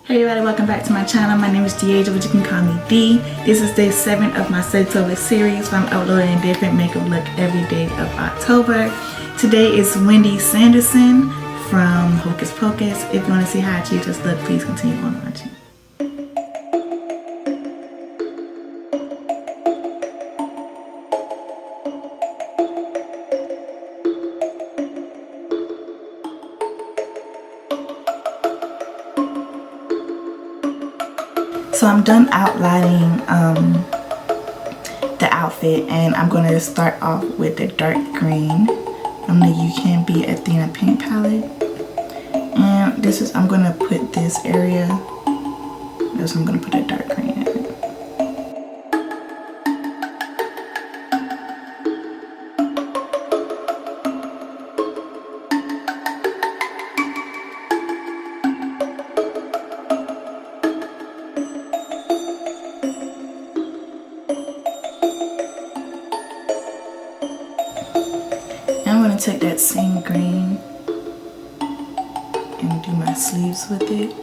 Hey everybody, welcome back to my channel. My name is Deaja, but you can call me D. This is day 7 of my Slaytober series where I'm uploading a different makeup look every day of October. Today is Winifred Sanderson from Hocus Pocus. If you want to see how I achieve this look, please continue on watching. So I'm done outlining the outfit, and I'm going to start off with the dark green from the You Can Be Athena paint palette. And this is, I'm going to put this area, this I'm going to put a dark green in it. I'm going to take that same green and do my sleeves with it.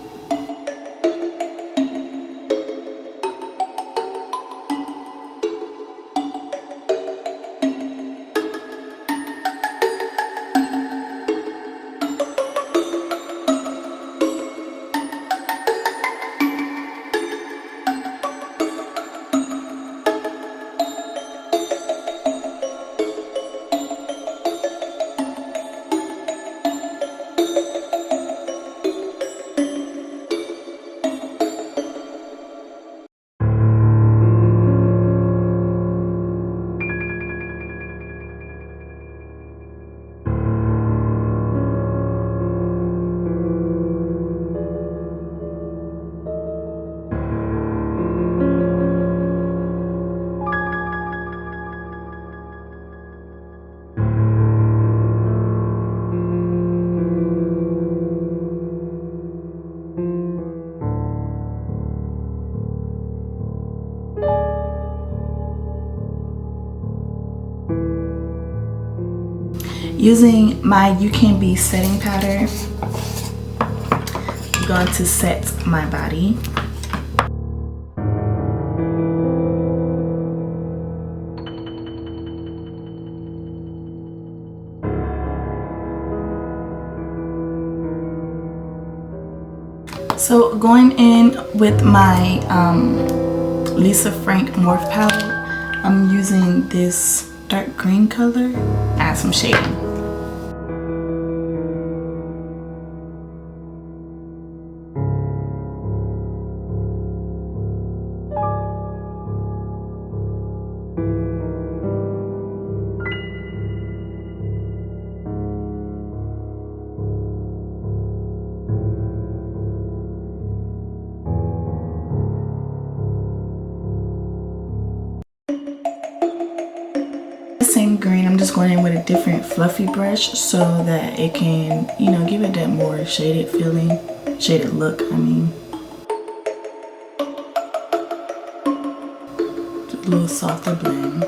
Using my You Can Be setting powder, I'm going to set my body. So going in with my Lisa Frank Morph palette, I'm using this dark green color, add some shading. Same green, I'm just going in with a different fluffy brush so that it can, you know, give it that more shaded feeling, shaded look, I mean. Just a little softer blend.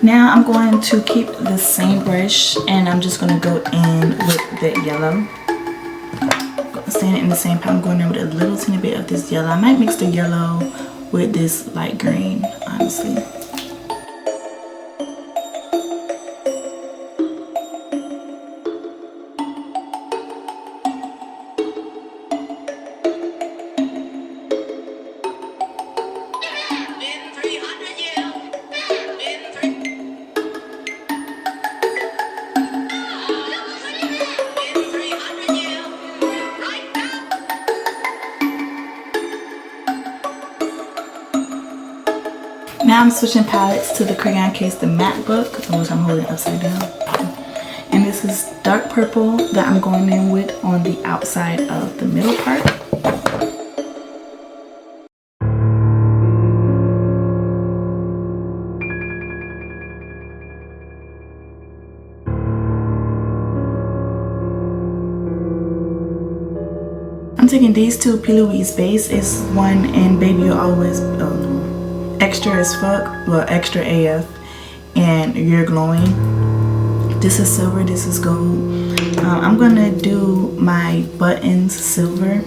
Now I'm going to keep the same brush and I'm just going to go in with the yellow. Staying in the same palette, I'm going in with a little teeny bit of this yellow. I might mix the yellow with this light green, honestly. Now I'm switching palettes to the crayon case, the matte book, which I'm holding upside down. And this is dark purple that I'm going in with on the outside of the middle part. taking these two P. Louise base. It's one in Baby You're Always Extra as Fuck, well, Extra AF, and You're Glowing. This is silver, this is gold. I'm gonna do my buttons silver.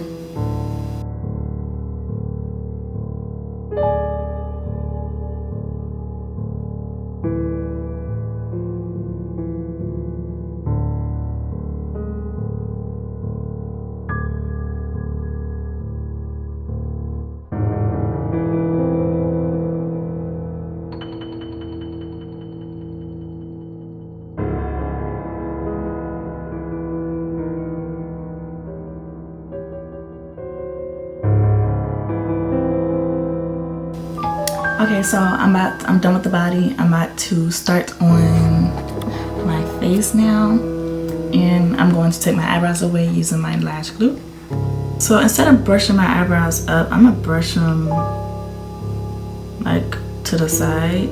Okay, so I'm done with the body. I'm about to start on my face now, and I'm going to take my eyebrows away using my lash glue. So instead of brushing my eyebrows up, I'm gonna brush them like to the side.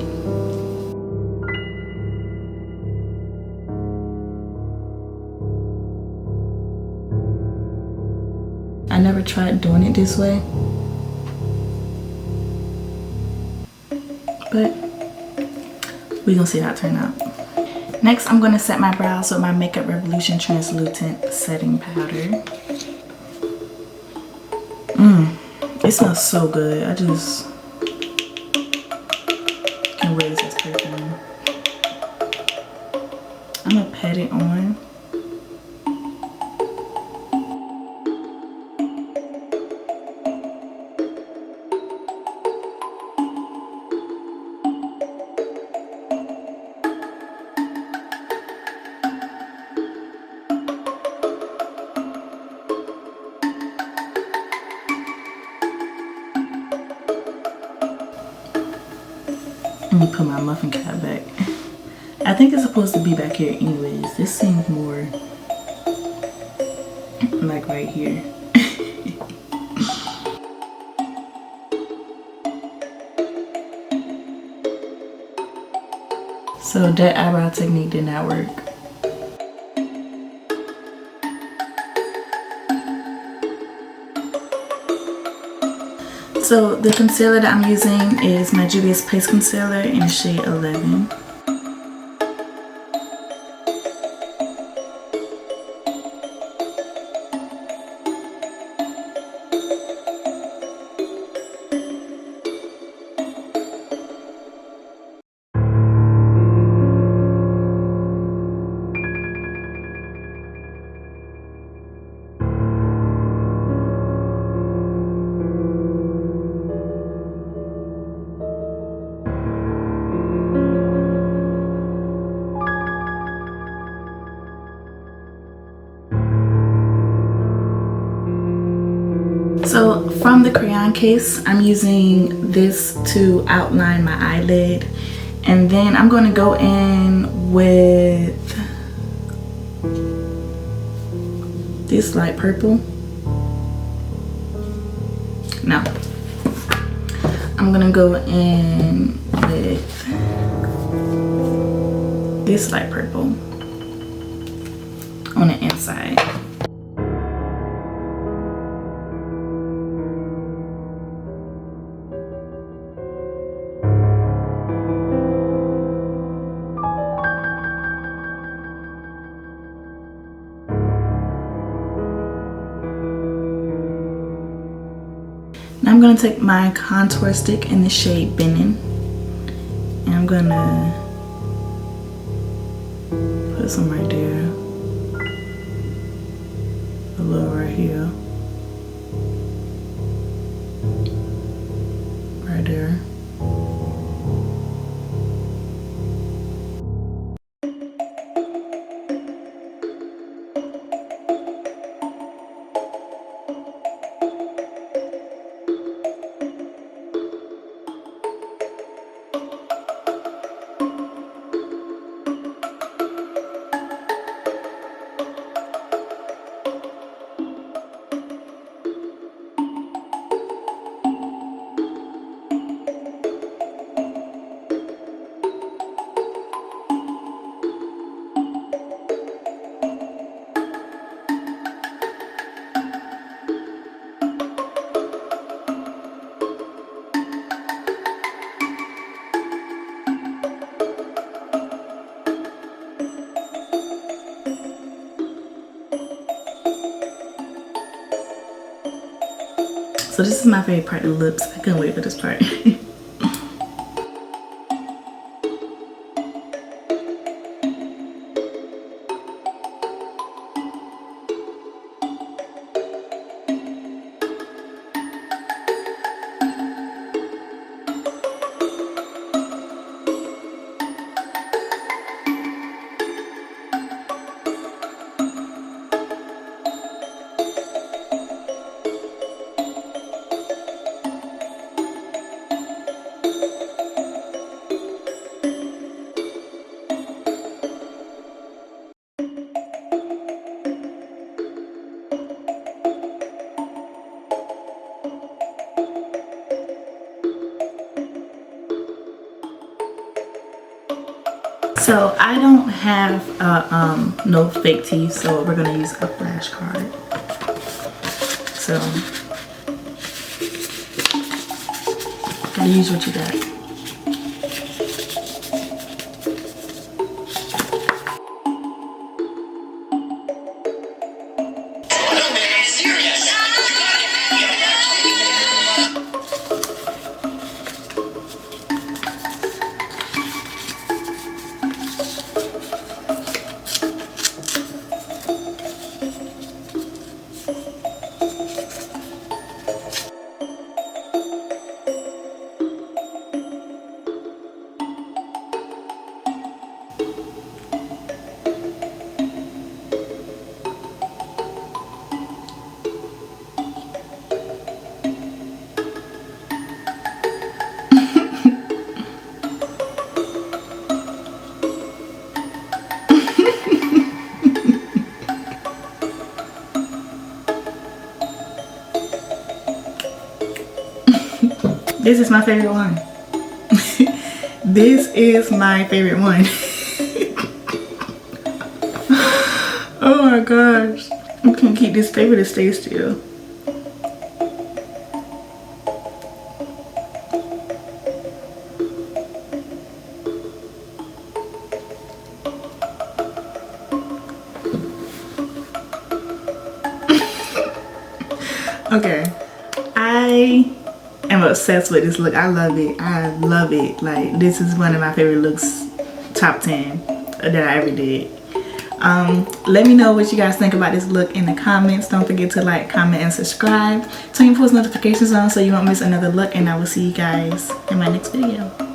I never tried doing it this way, but we're gonna see how it turns out. Next, I'm gonna set my brows with my Makeup Revolution Translucent Setting Powder. It smells so good. I just can't wait to use this perfume. I'm gonna pat it on. Let me put my muffin cap back. I think it's supposed to be back here anyways. This seems more like right here. So that eyebrow technique did not work. So the concealer that I'm using is my Juvia's Place Concealer in the shade 11. So from the crayon case, I'm using this to outline my eyelid, and then I'm going to go in with this light purple. No, I'm going to go in with this light purple on the inside. Now I'm going to take my contour stick in the shade Benin, and I'm going to put some right there, a little right here, right there. So this is my favorite part, the lips. I couldn't wait for this part. So I don't have no fake teeth, so we're gonna use a flashcard. So gotta use what you got. This is my favorite one. This is my favorite one. Oh my gosh. I can't keep this paper to stay still. Okay. I am obsessed with this look. I love it. I love it. Like, this is one of my favorite looks, top 10 that I ever did. Let me know what you guys think about this look in the comments. Don't forget to like, comment, and subscribe. Turn your post notifications on so you won't miss another look, and I will see you guys in my next video.